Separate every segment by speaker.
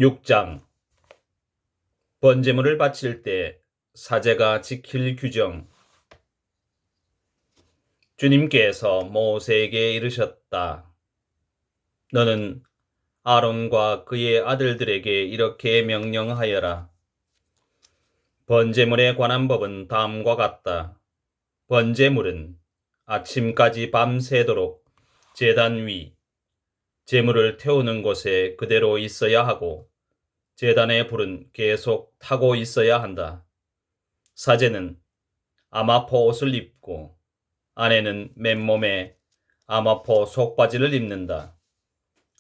Speaker 1: 6장 번제물을 바칠 때 사제가 지킬 규정. 주님께서 모세에게 이르셨다. 너는 아론과 그의 아들들에게 이렇게 명령하여라. 번제물에 관한 법은 다음과 같다. 번제물은 아침까지 밤새도록 제단 위, 제물을 태우는 곳에 그대로 있어야 하고 제단의 불은 계속 타고 있어야 한다. 사제는 아마포 옷을 입고 아내는 맨몸에 아마포 속바지를 입는다.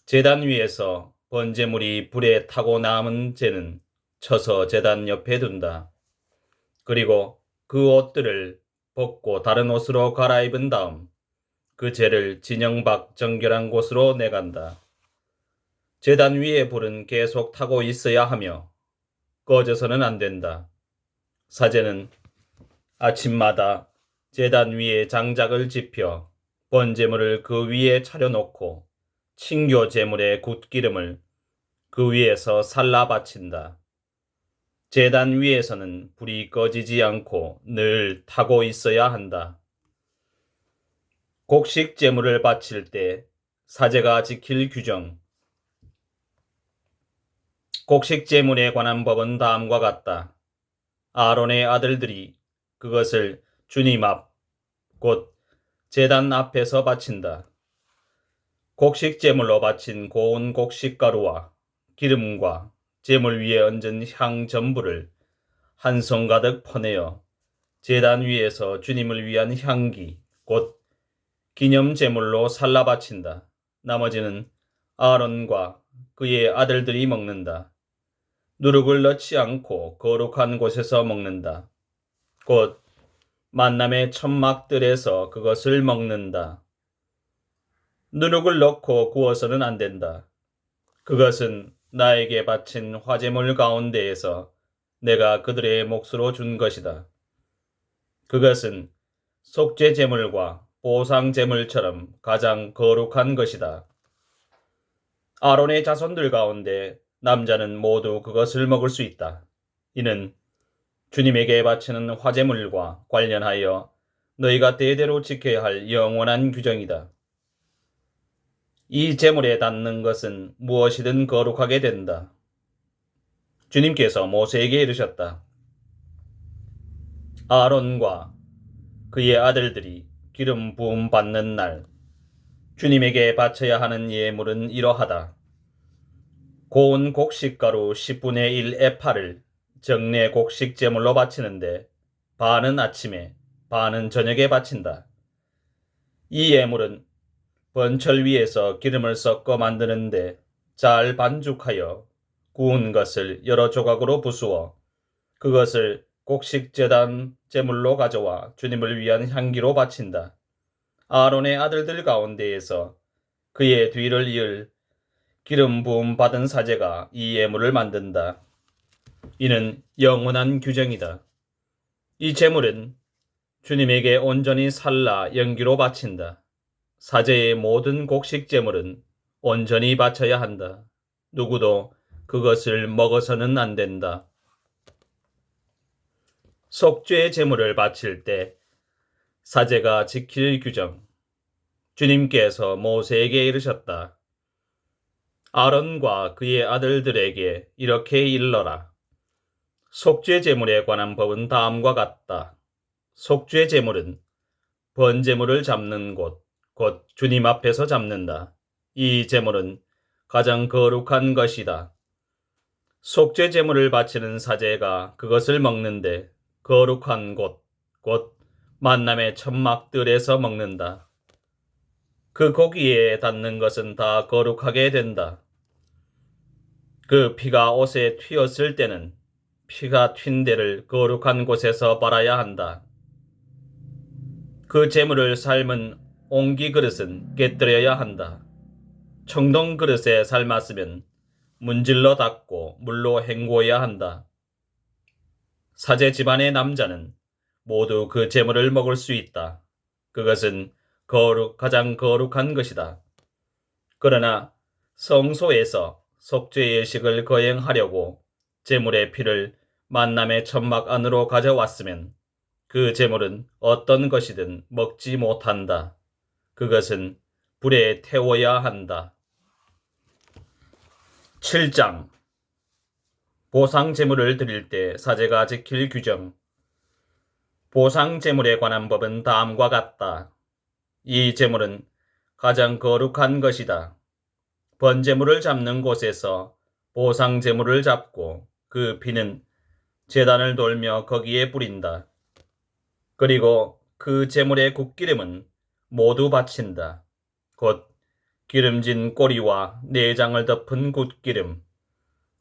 Speaker 1: 제단 위에서 번제물이 불에 타고 남은 재는 쳐서 제단 옆에 둔다. 그리고 그 옷들을 벗고 다른 옷으로 갈아입은 다음 그 재를 진영 밖 정결한 곳으로 내간다. 제단 위에 불은 계속 타고 있어야 하며 꺼져서는 안 된다. 사제는 아침마다 제단 위에 장작을 지펴 번제물을 그 위에 차려놓고 친교 제물의 굿기름을 그 위에서 살라 바친다. 제단 위에서는 불이 꺼지지 않고 늘 타고 있어야 한다. 곡식 제물을 바칠 때 사제가 지킬 규정. 곡식 제물에 관한 법은 다음과 같다. 아론의 아들들이 그것을 주님 앞, 곧 제단 앞에서 바친다. 곡식 제물로 바친 고운 곡식가루와 기름과 제물 위에 얹은 향 전부를 한 손 가득 퍼내어 제단 위에서 주님을 위한 향기, 곧 기념 제물로 살라 바친다. 나머지는 아론과 그의 아들들이 먹는다. 누룩을 넣지 않고 거룩한 곳에서 먹는다. 곧 만남의 천막들에서 그것을 먹는다. 누룩을 넣고 구워서는 안 된다. 그것은 나에게 바친 화제물 가운데에서 내가 그들의 몫으로 준 것이다. 그것은 속죄 제물과 보상 제물처럼 가장 거룩한 것이다. 아론의 자손들 가운데 남자는 모두 그것을 먹을 수 있다. 이는 주님에게 바치는 화제물과 관련하여 너희가 대대로 지켜야 할 영원한 규정이다. 이 제물에 닿는 것은 무엇이든 거룩하게 된다. 주님께서 모세에게 이르셨다. 아론과 그의 아들들이 기름 부음 받는 날 주님에게 바쳐야 하는 예물은 이러하다. 고운 곡식가루 10분의 1 에파를 정례 곡식 제물로 바치는데 반은 아침에 반은 저녁에 바친다. 이 예물은 번철 위에서 기름을 섞어 만드는데 잘 반죽하여 구운 것을 여러 조각으로 부수어 그것을 곡식 제단 제물로 가져와 주님을 위한 향기로 바친다. 아론의 아들들 가운데에서 그의 뒤를 이을 기름 부음 받은 사제가 이 예물을 만든다. 이는 영원한 규정이다. 이 제물은 주님에게 온전히 살라 연기로 바친다. 사제의 모든 곡식 제물은 온전히 바쳐야 한다. 누구도 그것을 먹어서는 안 된다. 속죄 제물을 바칠 때 사제가 지킬 규정. 주님께서 모세에게 이르셨다. 아론과 그의 아들들에게 이렇게 일러라. 속죄 제물에 관한 법은 다음과 같다. 속죄 제물은 번제물을 잡는 곳, 곧 주님 앞에서 잡는다. 이 제물은 가장 거룩한 것이다. 속죄 제물을 바치는 사제가 그것을 먹는데 거룩한 곳, 곧 만남의 천막들에서 먹는다. 그 고기에 닿는 것은 다 거룩하게 된다. 그 피가 옷에 튀었을 때는 피가 튄 데를 거룩한 곳에서 빨아야 한다. 그 제물을 삶은 옹기 그릇은 깨뜨려야 한다. 청동 그릇에 삶았으면 문질러 닦고 물로 헹구어야 한다. 사제 집안의 남자는 모두 그 제물을 먹을 수 있다. 그것은 가장 거룩한 것이다. 그러나 성소에서 속죄 예식을 거행하려고 제물의 피를 만남의 천막 안으로 가져왔으면 그 제물은 어떤 것이든 먹지 못한다. 그것은 불에 태워야 한다. 7장 보상 제물을 드릴 때 사제가 지킬 규정. 보상 제물에 관한 법은 다음과 같다. 이 제물은 가장 거룩한 것이다. 번제물을 잡는 곳에서 보상 제물을 잡고 그 피는 제단을 돌며 거기에 뿌린다. 그리고 그 제물의 굿기름은 모두 바친다. 곧 기름진 꼬리와 내장을 덮은 굿기름,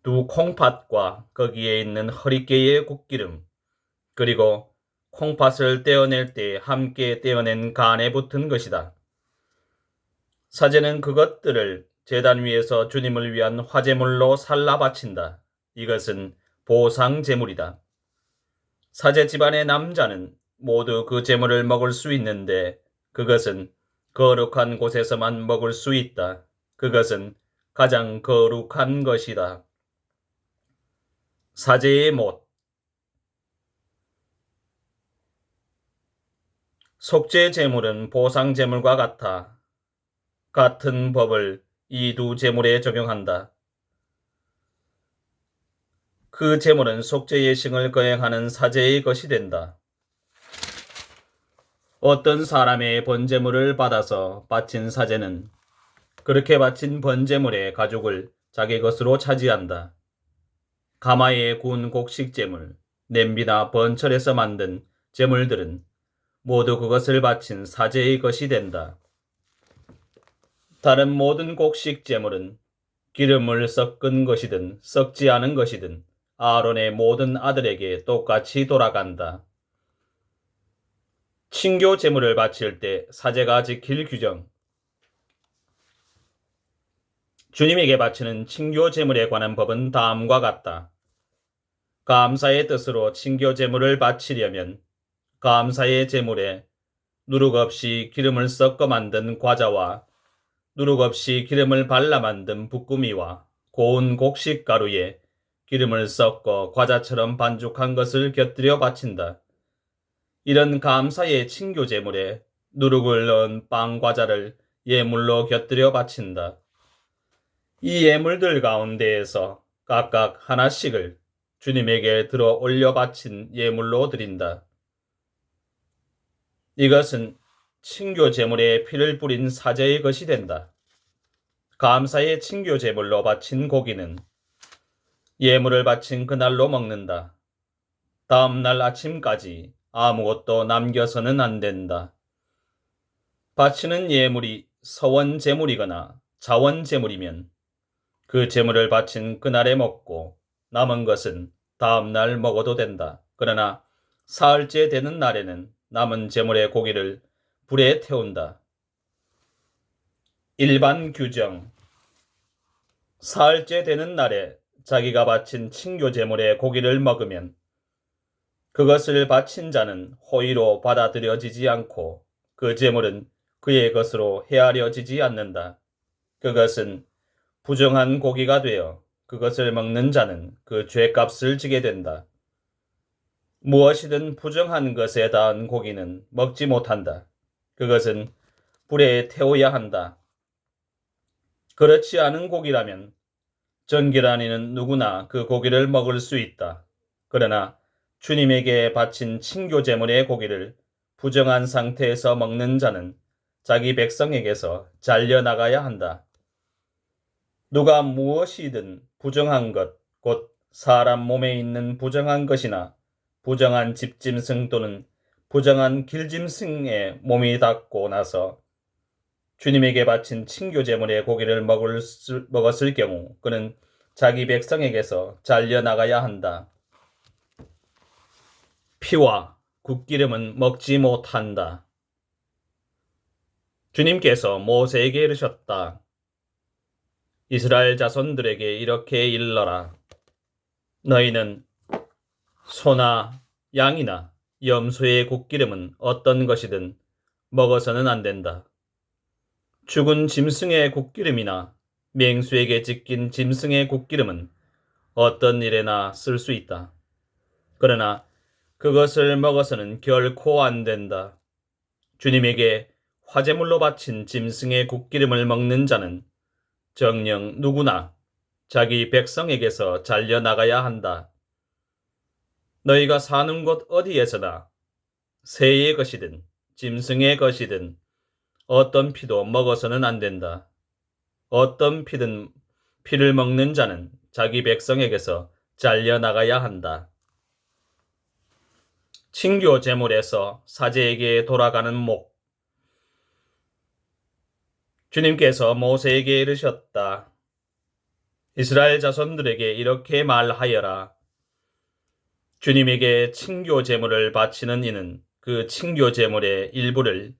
Speaker 1: 두 콩팥과 거기에 있는 허리깨의 굿기름, 그리고 콩팥을 떼어낼 때 함께 떼어낸 간에 붙은 것이다. 사제는 그것들을 제단 위에서 주님을 위한 화제물로 살라 바친다. 이것은 보상 제물이다. 사제 집안의 남자는 모두 그 제물을 먹을 수 있는데 그것은 거룩한 곳에서만 먹을 수 있다. 그것은 가장 거룩한 것이다. 사제의 못. 속죄 제물은 보상 제물과 같은 법을 이 두 제물에 적용한다. 그 제물은 속죄 예식을 거행하는 사제의 것이 된다. 어떤 사람의 번제물을 받아서 바친 사제는 그렇게 바친 번제물의 가족을 자기 것으로 차지한다. 가마에 구운 곡식 제물, 냄비나 번철에서 만든 제물들은 모두 그것을 바친 사제의 것이 된다. 다른 모든 곡식 제물은 기름을 섞은 것이든 섞지 않은 것이든 아론의 모든 아들에게 똑같이 돌아간다. 친교 제물을 바칠 때 사제가 지킬 규정. 주님에게 바치는 친교 제물에 관한 법은 다음과 같다. 감사의 뜻으로 친교 제물을 바치려면 감사의 제물에 누룩 없이 기름을 섞어 만든 과자와 누룩 없이 기름을 발라 만든 붓구미와 고운 곡식 가루에 기름을 섞어 과자처럼 반죽한 것을 곁들여 바친다. 이런 감사의 친교 제물에 누룩을 넣은 빵 과자를 예물로 곁들여 바친다. 이 예물들 가운데에서 각각 하나씩을 주님에게 들어 올려 바친 예물로 드린다. 이것은 친교 제물에 피를 뿌린 사제의 것이 된다. 감사의 친교 제물로 바친 고기는 예물을 바친 그날로 먹는다. 다음 날 아침까지 아무것도 남겨서는 안 된다. 바치는 예물이 서원 제물이거나 자원 제물이면 그 제물을 바친 그날에 먹고 남은 것은 다음 날 먹어도 된다. 그러나 사흘째 되는 날에는 남은 제물의 고기를 불에 태운다. 일반 규정. 사흘째 되는 날에 자기가 바친 친교 제물의 고기를 먹으면 그것을 바친 자는 호의로 받아들여지지 않고 그 제물은 그의 것으로 헤아려지지 않는다. 그것은 부정한 고기가 되어 그것을 먹는 자는 그 죄값을 지게 된다. 무엇이든 부정한 것에 닿은 고기는 먹지 못한다. 그것은 불에 태워야 한다. 그렇지 않은 고기라면 정결한 이는 누구나 그 고기를 먹을 수 있다. 그러나 주님에게 바친 친교 제물의 고기를 부정한 상태에서 먹는 자는 자기 백성에게서 잘려나가야 한다. 누가 무엇이든 부정한 것, 곧 사람 몸에 있는 부정한 것이나 부정한 집짐승 또는 부정한 길짐승의 몸이 닿고 나서 주님에게 바친 친교 제물의 고기를 먹었을 경우 그는 자기 백성에게서 잘려나가야 한다. 피와 굿기름은 먹지 못한다. 주님께서 모세에게 이르셨다. 이스라엘 자손들에게 이렇게 일러라. 너희는 소나 양이나 염소의 굿기름은 어떤 것이든 먹어서는 안 된다. 죽은 짐승의 굿기름이나 맹수에게 찢긴 짐승의 굿기름은 어떤 일에나 쓸 수 있다. 그러나 그것을 먹어서는 결코 안 된다. 주님에게 화제물로 바친 짐승의 굿기름을 먹는 자는 정녕 누구나 자기 백성에게서 잘려나가야 한다. 너희가 사는 곳 어디에서나 새의 것이든 짐승의 것이든 어떤 피도 먹어서는 안 된다. 어떤 피를 먹는 자는 자기 백성에게서 잘려나가야 한다. 친교 제물에서 사제에게 돌아가는 목. 주님께서 모세에게 이르셨다. 이스라엘 자손들에게 이렇게 말하여라. 주님에게 친교 제물을 바치는 이는 그 친교 제물의 일부를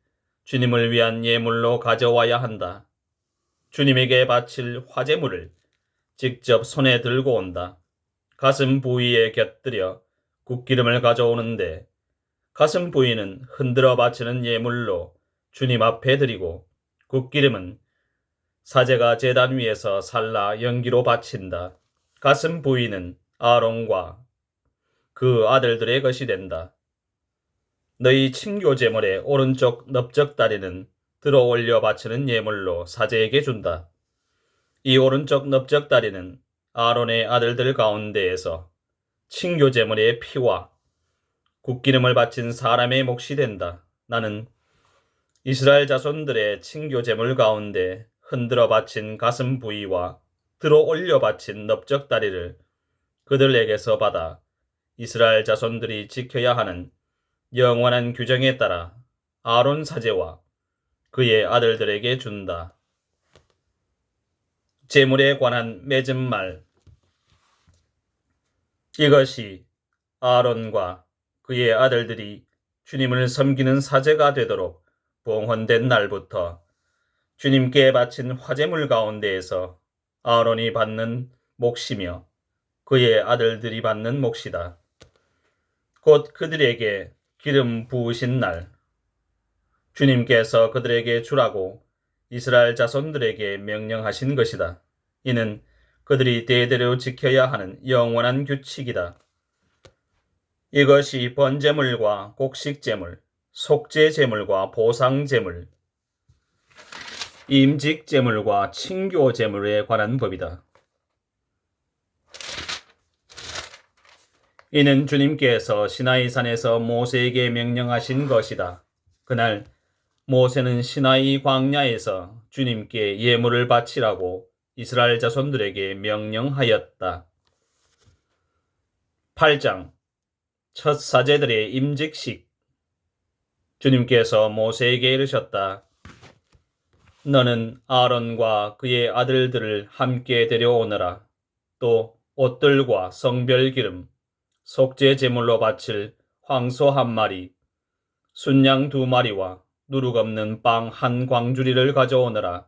Speaker 1: 주님을 위한 예물로 가져와야 한다. 주님에게 바칠 화제물을 직접 손에 들고 온다. 가슴 부위에 곁들여 굿기름을 가져오는데 가슴 부위는 흔들어 바치는 예물로 주님 앞에 드리고 굿기름은 사제가 제단 위에서 살라 연기로 바친다. 가슴 부위는 아론과 그 아들들의 것이 된다. 너희 친교 제물의 오른쪽 넓적다리는 들어 올려 바치는 예물로 사제에게 준다. 이 오른쪽 넓적다리는 아론의 아들들 가운데에서 친교 제물의 피와 굿기름을 바친 사람의 몫이 된다. 나는 이스라엘 자손들의 친교 제물 가운데 흔들어 바친 가슴 부위와 들어 올려 바친 넓적다리를 그들에게서 받아 이스라엘 자손들이 지켜야 하는 영원한 규정에 따라 아론 사제와 그의 아들들에게 준다. 제물에 관한 맺은 말. 이것이 아론과 그의 아들들이 주님을 섬기는 사제가 되도록 봉헌된 날부터 주님께 바친 화제물 가운데에서 아론이 받는 몫이며 그의 아들들이 받는 몫이다. 곧 그들에게 기름 부으신 날, 주님께서 그들에게 주라고 이스라엘 자손들에게 명령하신 것이다. 이는 그들이 대대로 지켜야 하는 영원한 규칙이다. 이것이 번제물과 곡식제물, 속죄제물과 보상제물, 임직제물과 친교제물에 관한 법이다. 이는 주님께서 시나이산에서 모세에게 명령하신 것이다. 그날 모세는 시나이 광야에서 주님께 예물을 바치라고 이스라엘 자손들에게 명령하였다. 8장 첫 사제들의 임직식. 주님께서 모세에게 이르셨다. 너는 아론과 그의 아들들을 함께 데려오너라. 또 옷들과 성별기름, 속죄 제물로 바칠 황소 한 마리, 순양 2마리와 누룩 없는 빵 1광주리를 가져오너라.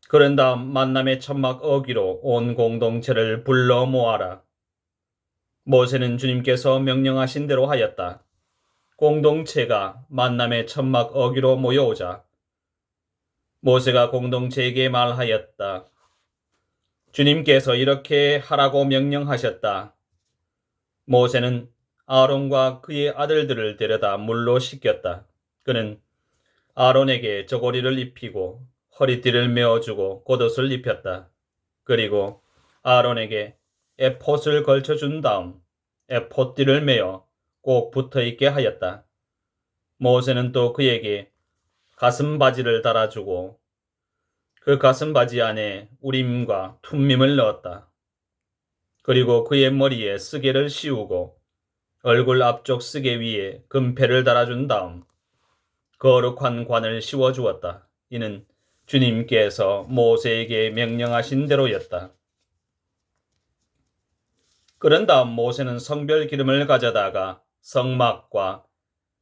Speaker 1: 그런 다음 만남의 천막 어기로 온 공동체를 불러 모아라. 모세는 주님께서 명령하신 대로 하였다. 공동체가 만남의 천막 어기로 모여오자 모세가 공동체에게 말하였다. 주님께서 이렇게 하라고 명령하셨다. 모세는 아론과 그의 아들들을 데려다 물로 씻겼다. 그는 아론에게 저고리를 입히고 허리띠를 메어주고 겉옷을 입혔다. 그리고 아론에게 에폿을 걸쳐준 다음 에폿띠를 메어 꼭 붙어있게 하였다. 모세는 또 그에게 가슴바지를 달아주고 그 가슴바지 안에 우림과 툼밈을 넣었다. 그리고 그의 머리에 쓰개를 씌우고 얼굴 앞쪽 쓰개 위에 금패를 달아준 다음 거룩한 관을 씌워주었다. 이는 주님께서 모세에게 명령하신 대로였다. 그런 다음 모세는 성별 기름을 가져다가 성막과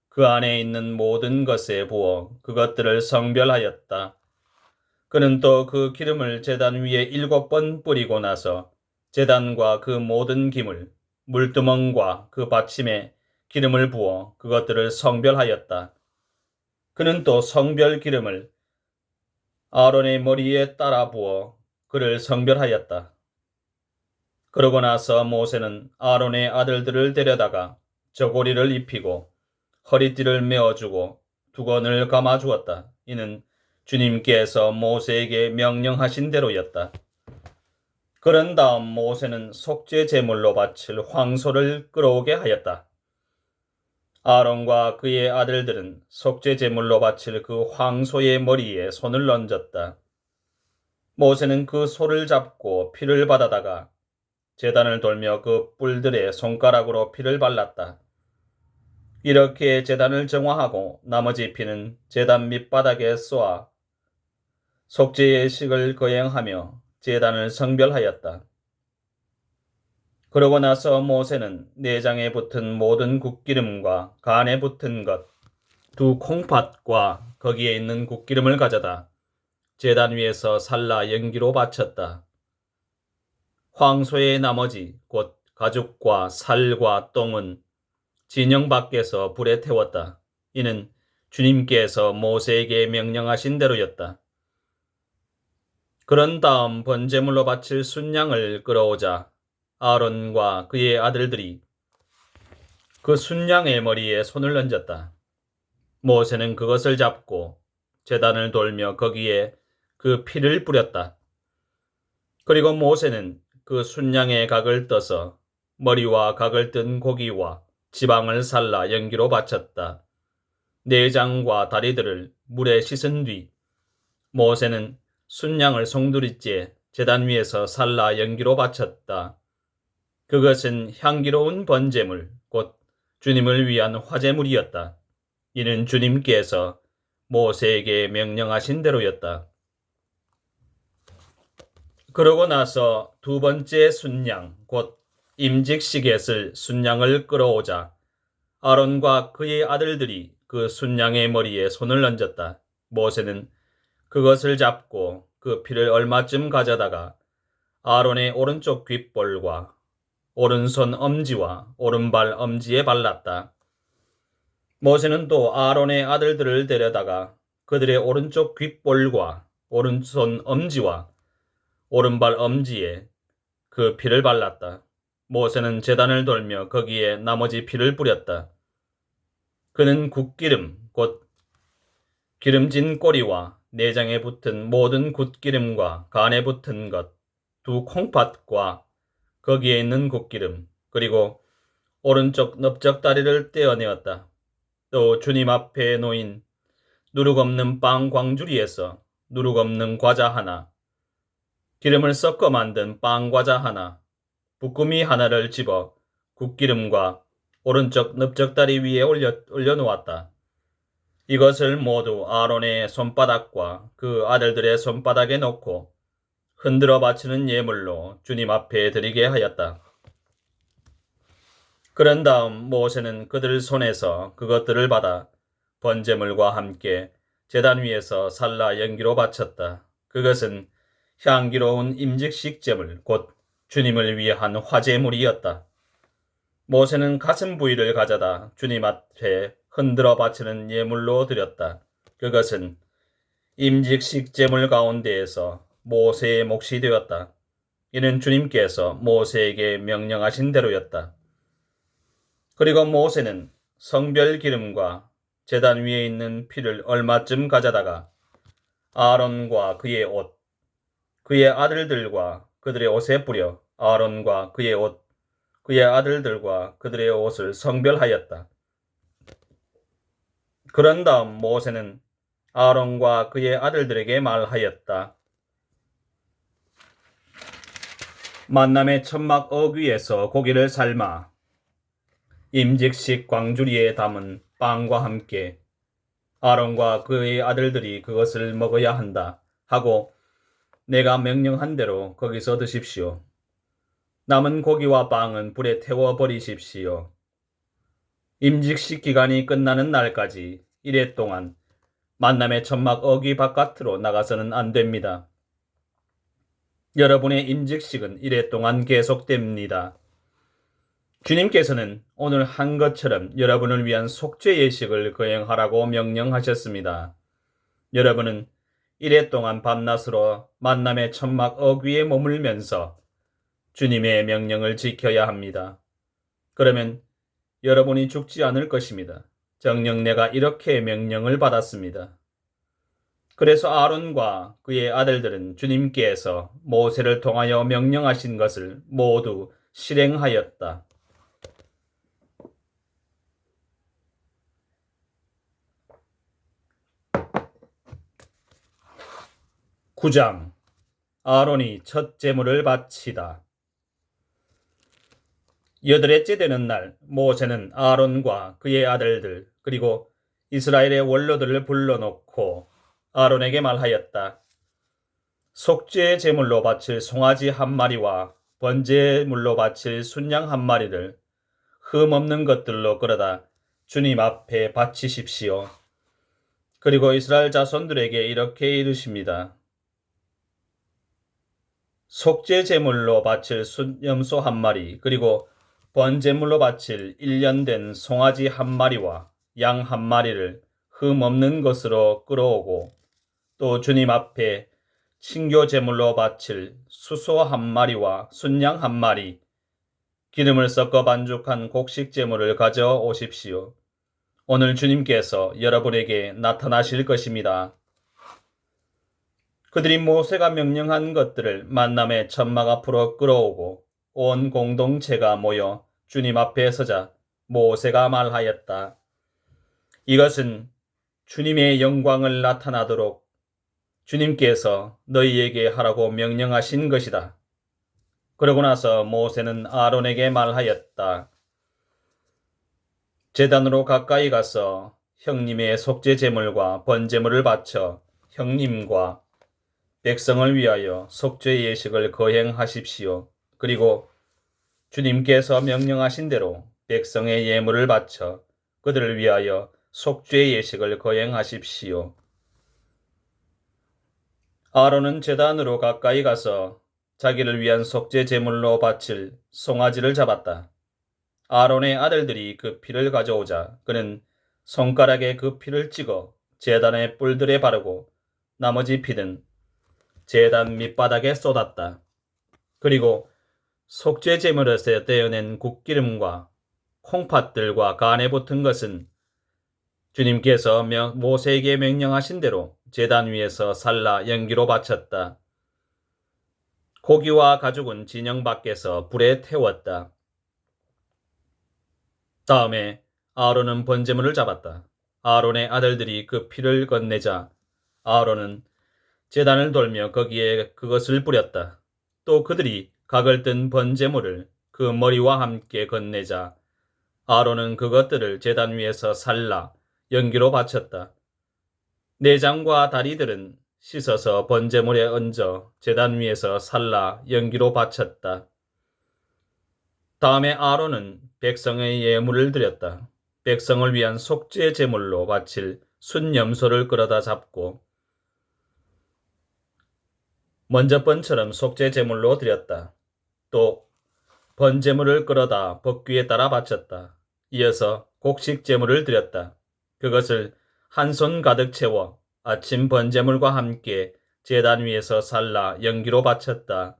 Speaker 1: 그 안에 있는 모든 것에 부어 그것들을 성별하였다. 그는 또 그 기름을 제단 위에 7번 뿌리고 나서 제단과 그 모든 기물, 물두멍과 그 받침에 기름을 부어 그것들을 성별하였다. 그는 또 성별 기름을 아론의 머리에 따라 부어 그를 성별하였다. 그러고 나서 모세는 아론의 아들들을 데려다가 저고리를 입히고 허리띠를 메어주고 두건을 감아주었다. 이는 주님께서 모세에게 명령하신 대로였다. 그런 다음 모세는 속죄 제물로 바칠 황소를 끌어오게 하였다. 아론과 그의 아들들은 속죄 제물로 바칠 그 황소의 머리에 손을 얹었다. 모세는 그 소를 잡고 피를 받아다가 제단을 돌며 그 뿔들에 손가락으로 피를 발랐다. 이렇게 제단을 정화하고 나머지 피는 제단 밑바닥에 쏘아 속죄의 식을 거행하며 제단을 성별하였다. 그러고 나서 모세는 내장에 붙은 모든 국기름과 간에 붙은 것, 두 콩팥과 거기에 있는 국기름을 가져다 제단 위에서 살라 연기로 바쳤다. 황소의 나머지 곧 가죽과 살과 똥은 진영 밖에서 불에 태웠다. 이는 주님께서 모세에게 명령하신 대로였다. 그런 다음 번제물로 바칠 순양을 끌어오자 아론과 그의 아들들이 그 순양의 머리에 손을 얹었다. 모세는 그것을 잡고 제단을 돌며 거기에 그 피를 뿌렸다. 그리고 모세는 그 순양의 각을 떠서 머리와 각을 뜬 고기와 지방을 살라 연기로 바쳤다. 내장과 다리들을 물에 씻은 뒤 모세는 순양을 송두리째 제단 위에서 살라 연기로 바쳤다. 그것은 향기로운 번제물 곧 주님을 위한 화제물이었다. 이는 주님께서 모세에게 명령하신 대로였다. 그러고 나서 두 번째 순양 곧 임직시겟을 순양을 끌어오자 아론과 그의 아들들이 그 순양의 머리에 손을 얹었다. 모세는 그것을 잡고 그 피를 얼마쯤 가져다가 아론의 오른쪽 귓볼과 오른손 엄지와 오른발 엄지에 발랐다. 모세는 또 아론의 아들들을 데려다가 그들의 오른쪽 귓볼과 오른손 엄지와 오른발 엄지에 그 피를 발랐다. 모세는 제단을 돌며 거기에 나머지 피를 뿌렸다. 그는 굿기름 곧 기름진 꼬리와 내장에 붙은 모든 굿기름과 간에 붙은 것, 두 콩팥과 거기에 있는 굿기름, 그리고 오른쪽 넓적다리를 떼어내었다. 또 주님 앞에 놓인 누룩없는 빵 광주리에서 누룩없는 과자 하나, 기름을 섞어 만든 빵 과자 하나, 부꾸미 하나를 집어 굿기름과 오른쪽 넓적다리 위에 올려놓았다. 이것을 모두 아론의 손바닥과 그 아들들의 손바닥에 놓고 흔들어 바치는 예물로 주님 앞에 드리게 하였다. 그런 다음 모세는 그들 손에서 그것들을 받아 번제물과 함께 제단 위에서 살라 연기로 바쳤다. 그것은 향기로운 임직식 제물 곧 주님을 위한 화제물이었다. 모세는 가슴 부위를 가져다 주님 앞에 흔들어 바치는 예물로 드렸다. 그것은 임직식 제물 가운데에서 모세의 몫이 되었다. 이는 주님께서 모세에게 명령하신 대로였다. 그리고 모세는 성별 기름과 제단 위에 있는 피를 얼마쯤 가져다가 아론과 그의 옷, 그의 아들들과 그들의 옷에 뿌려 아론과 그의 옷, 그의 아들들과 그들의 옷을 성별하였다. 그런 다음 모세는 아론과 그의 아들들에게 말하였다. 만남의 천막 어귀에서 고기를 삶아 임직식 광주리에 담은 빵과 함께 아론과 그의 아들들이 그것을 먹어야 한다 하고 내가 명령한 대로 거기서 드십시오. 남은 고기와 빵은 불에 태워 버리십시오. 임직식 기간이 끝나는 날까지 이래 동안 만남의 천막 어귀 바깥으로 나가서는 안 됩니다. 여러분의 임직식은 이래 동안 계속됩니다. 주님께서는 오늘 한 것처럼 여러분을 위한 속죄 예식을 거행하라고 명령하셨습니다. 여러분은 이래 동안 밤낮으로 만남의 천막 어귀에 머물면서 주님의 명령을 지켜야 합니다. 그러면 여러분이 죽지 않을 것입니다. 정녕 내가 이렇게 명령을 받았습니다. 그래서 아론과 그의 아들들은 주님께서 모세를 통하여 명령하신 것을 모두 실행하였다. 9장 아론이 첫 제물을 바치다. 여덟째 되는 날 모세는 아론과 그의 아들들 그리고 이스라엘의 원로들을 불러놓고 아론에게 말하였다. 속죄 제물로 바칠 송아지 한 마리와 번제물로 바칠 순양 한 마리를 흠 없는 것들로 끌어다 주님 앞에 바치십시오. 그리고 이스라엘 자손들에게 이렇게 이르십니다. 속죄 제물로 바칠 순염소 한 마리 그리고 번제물로 바칠 1년 된 송아지 한 마리와 양 한 마리를 흠 없는 것으로 끌어오고 또 주님 앞에 친교 제물로 바칠 수소 한 마리와 순양 한 마리 기름을 섞어 반죽한 곡식 제물을 가져오십시오. 오늘 주님께서 여러분에게 나타나실 것입니다. 그들이 모세가 명령한 것들을 만남의 천막 앞으로 끌어오고 온 공동체가 모여 주님 앞에 서자 모세가 말하였다. 이것은 주님의 영광을 나타나도록 주님께서 너희에게 하라고 명령하신 것이다. 그러고 나서 모세는 아론에게 말하였다. 제단으로 가까이 가서 형님의 속죄 제물과 번제물을 바쳐 형님과 백성을 위하여 속죄 예식을 거행하십시오. 그리고 주님께서 명령하신 대로 백성의 예물을 바쳐 그들을 위하여 속죄 예식을 거행하십시오. 아론은 제단으로 가까이 가서 자기를 위한 속죄 제물로 바칠 송아지를 잡았다. 아론의 아들들이 그 피를 가져오자 그는 손가락에 그 피를 찍어 제단의 뿔들에 바르고 나머지 피는 제단 밑바닥에 쏟았다. 그리고 속죄 제물에서 떼어낸 국기름과 콩팥들과 간에 붙은 것은 주님께서 모세에게 명령하신 대로 제단 위에서 살라 연기로 바쳤다. 고기와 가죽은 진영 밖에서 불에 태웠다. 다음에 아론은 번제물을 잡았다. 아론의 아들들이 그 피를 건네자 아론은 제단을 돌며 거기에 그것을 뿌렸다. 또 그들이 각을 뜬 번제물을 그 머리와 함께 건네자 아론은 그것들을 제단 위에서 살라 연기로 바쳤다. 내장과 다리들은 씻어서 번제물에 얹어 제단 위에서 살라 연기로 바쳤다. 다음에 아론은 백성의 예물을 드렸다. 백성을 위한 속죄 제물로 바칠 순염소를 끌어다 잡고 먼저 번처럼 속죄 제물로 드렸다. 또 번제물을 끌어다 법궤에 따라 바쳤다. 이어서 곡식 제물을 드렸다. 그것을 한 손 가득 채워 아침 번제물과 함께 제단 위에서 살라 연기로 바쳤다.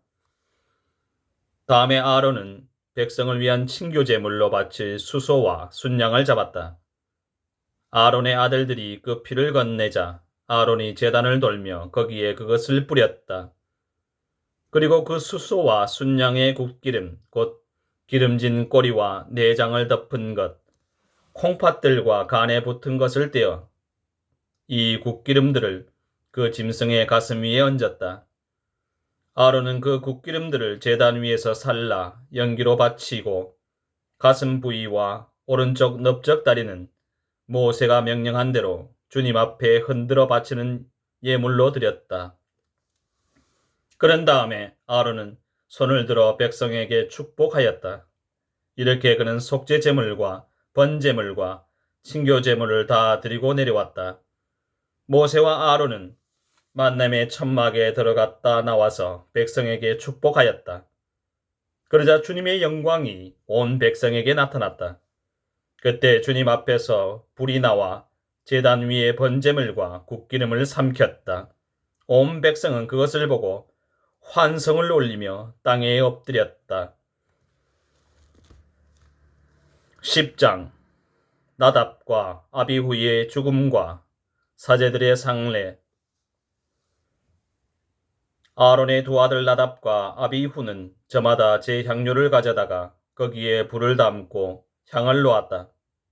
Speaker 1: 다음에 아론은 백성을 위한 친교 제물로 바칠 수소와 순양을 잡았다. 아론의 아들들이 그 피를 건네자 아론이 제단을 돌며 거기에 그것을 뿌렸다. 그리고 그 수소와 순양의 굿기름, 곧 기름진 꼬리와 내장을 덮은 것, 콩팥들과 간에 붙은 것을 떼어 이 굿기름들을 그 짐승의 가슴 위에 얹었다. 아론은 그 굿기름들을 제단 위에서 살라 연기로 바치고 가슴 부위와 오른쪽 넓적 다리는 모세가 명령한 대로 주님 앞에 흔들어 바치는 예물로 드렸다. 그런 다음에 아론은 손을 들어 백성에게 축복하였다. 이렇게 그는 속죄 제물과 번제물과 친교 제물을 다 드리고 내려왔다. 모세와 아론은 만남의 천막에 들어갔다 나와서 백성에게 축복하였다. 그러자 주님의 영광이 온 백성에게 나타났다. 그때 주님 앞에서 불이 나와 제단 위에 번제물과 굿기름을 삼켰다. 온 백성은 그것을 보고 환성을 올리며 땅에 엎드렸다. 10장 나답과 아비후의 죽음과 사제들의 상례. 아론의 두 아들 나답과 아비후는 저마다 제 향료를 가져다가 거기에 불을 담고 향을 놓았다.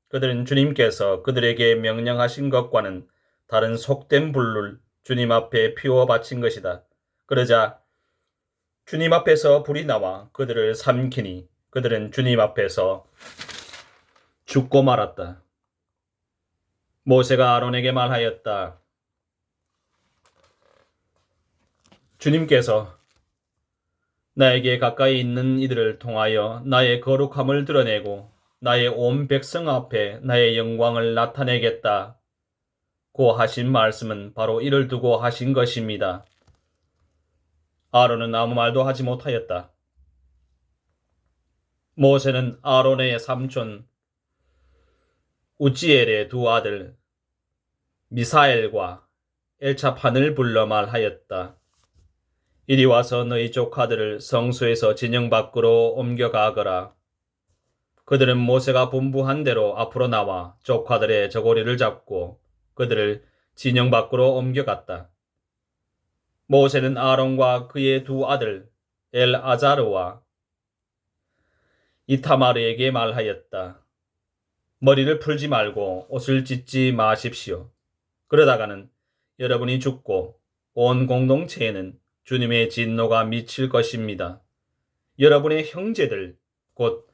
Speaker 1: 그들은 주님께서 그들에게 명령하신 것과는 다른 속된 불을 주님 앞에 피워 바친 것이다. 그러자 주님 앞에서 불이 나와 그들을 삼키니 그들은 주님 앞에서 죽고 말았다. 모세가 아론에게 말하였다. 주님께서 나에게 가까이 있는 이들을 통하여 나의 거룩함을 드러내고 나의 온 백성 앞에 나의 영광을 나타내겠다. 고 하신 말씀은 바로 이를 두고 하신 것입니다. 아론은 아무 말도 하지 못하였다. 모세는 아론의 삼촌 우지엘의 두 아들 미사엘과 엘차판을 불러 말하였다. 이리 와서 너희 조카들을 성소에서 진영 밖으로 옮겨가거라. 그들은 모세가 분부한 대로 앞으로 나와 조카들의 저고리를 잡고 그들을 진영 밖으로 옮겨갔다. 모세는 아론과 그의 두 아들 엘아자르와 이타마르에게 말하였다. 머리를 풀지 말고 옷을 찢지 마십시오. 그러다가는 여러분이 죽고 온 공동체에는 주님의 진노가 미칠 것입니다. 여러분의 형제들, 곧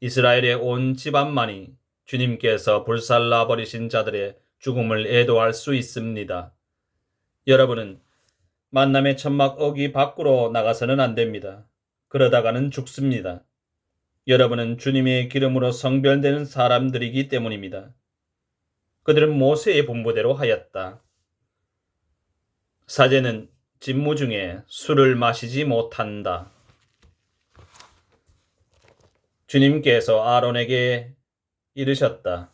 Speaker 1: 이스라엘의 온 집안만이 주님께서 불살라 버리신 자들의 죽음을 애도할 수 있습니다. 여러분은 만남의 천막 어기 밖으로 나가서는 안 됩니다. 그러다가는 죽습니다. 여러분은 주님의 기름으로 성별되는 사람들이기 때문입니다. 그들은 모세의 분부대로 하였다. 사제는 직무 중에 술을 마시지 못한다. 주님께서 아론에게 이르셨다.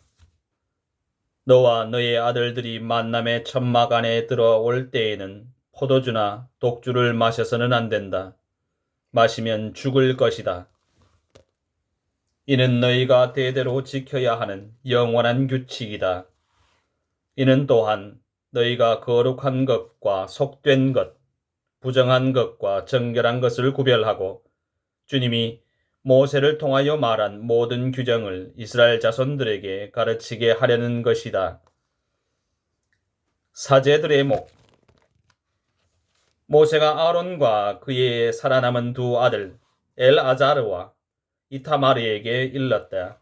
Speaker 1: 너와 너의 아들들이 만남의 천막 안에 들어올 때에는 포도주나 독주를 마셔서는 안 된다. 마시면 죽을 것이다. 이는 너희가 대대로 지켜야 하는 영원한 규칙이다. 이는 또한 너희가 거룩한 것과 속된 것, 부정한 것과 정결한 것을 구별하고 주님이 모세를 통하여 말한 모든 규정을 이스라엘 자손들에게 가르치게 하려는 것이다. 사제들의 목. 모세가 아론과 그의 살아남은 두 아들 엘아자르와 이타마르에게 일렀다.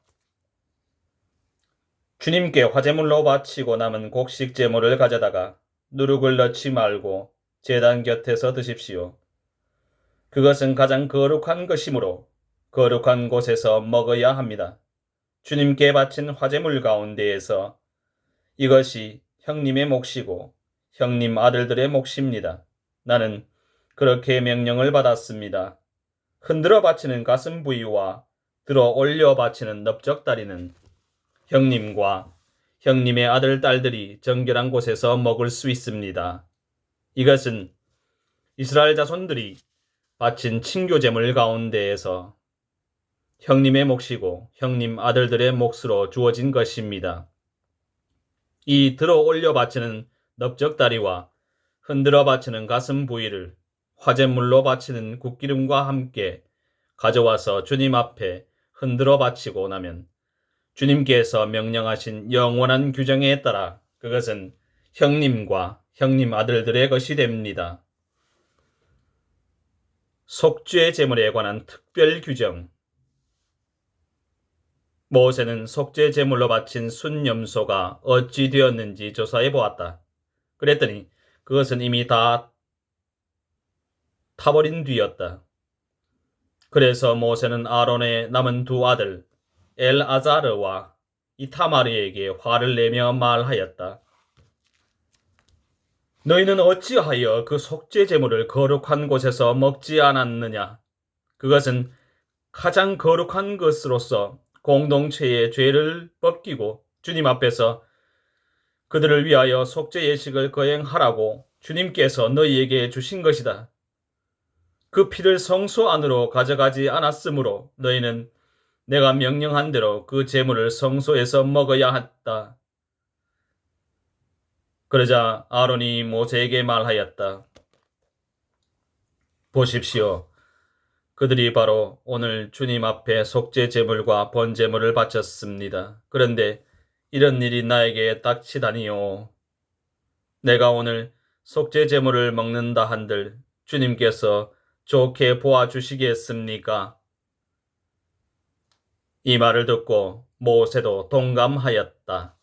Speaker 1: 주님께 화제물로 바치고 남은 곡식 제물을 가져다가 누룩을 넣지 말고 제단 곁에서 드십시오. 그것은 가장 거룩한 것이므로 거룩한 곳에서 먹어야 합니다. 주님께 바친 화제물 가운데에서 이것이 형님의 몫이고 형님 아들들의 몫입니다. 나는 그렇게 명령을 받았습니다. 흔들어 바치는 가슴 부위와 들어 올려 바치는 넓적다리는 형님과 형님의 아들, 딸들이 정결한 곳에서 먹을 수 있습니다. 이것은 이스라엘 자손들이 바친 친교제물 가운데에서 형님의 몫이고 형님 아들들의 몫으로 주어진 것입니다. 이 들어 올려 바치는 넓적다리와 흔들어 바치는 가슴 부위를 화제물로 바치는 국기름과 함께 가져와서 주님 앞에 흔들어 바치고 나면 주님께서 명령하신 영원한 규정에 따라 그것은 형님과 형님 아들들의 것이 됩니다. 속죄 제물에 관한 특별 규정. 모세는 속죄 제물로 바친 순염소가 어찌 되었는지 조사해 보았다. 그랬더니 그것은 이미 다 타버린 뒤였다. 그래서 모세는 아론의 남은 두 아들 엘아자르와 이타마르에게 화를 내며 말하였다. 너희는 어찌하여 그 속죄 제물을 거룩한 곳에서 먹지 않았느냐? 그것은 가장 거룩한 것으로서 공동체의 죄를 벗기고 주님 앞에서 그들을 위하여 속죄 예식을 거행하라고 주님께서 너희에게 주신 것이다. 그 피를 성소 안으로 가져가지 않았으므로 너희는 내가 명령한 대로 그 제물을 성소에서 먹어야 했다. 그러자 아론이 모세에게 말하였다. 보십시오. 그들이 바로 오늘 주님 앞에 속죄 제물과 번제물을 바쳤습니다. 그런데 이런 일이 나에게 닥치다니요. 내가 오늘 속죄 제물을 먹는다 한들 주님께서 좋게 보아주시겠습니까? 이 말을 듣고 모세도 동감하였다.